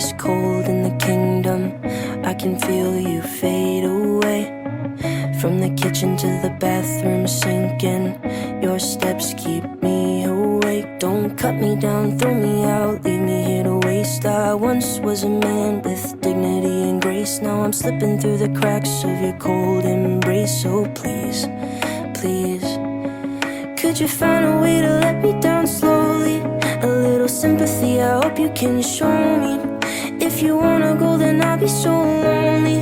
ice cold in the kingdom. I can feel you fade away. From the kitchen to the bathroom sinking, your steps keep me awake. Don't cut me down, throw me out, leave me here to waste. I once was a man with dignity and grace. Now I'm slipping through the cracks of your cold embrace. So please, please, could you find a way to let me down slowly? A little sympathy, I hope you can show me. If you wanna go, then I'll be so lonely.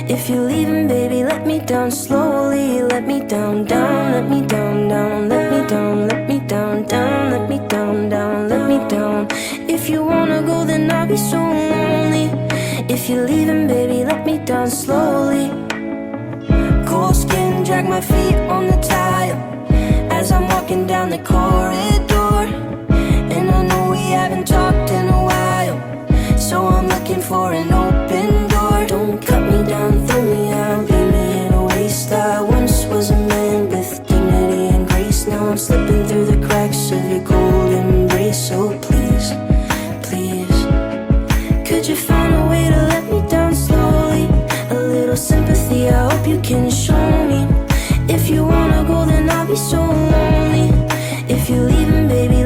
If you're leaving, baby, let me down slowly. Let me down, down, let me down, down, let me down, let me down, down, let me down, down, let me down. If you wanna go, then I'll be so lonely. If you're leaving, baby, let me down slowly. Cold skin, drag my feet on the tile as I'm walking down the corridor. And I know we haven't talked in a while, so I'm looking for an open door. Don't cut me down, throw me out, leave me in a waste. I once was a man with dignity and grace. Now I'm slipping through the cracks of your cold embrace. So please, please, could you find a way to let me down slowly? A little sympathy, I hope you can show me. If you wanna go, then I'll be so lonely. If you're leaving, baby,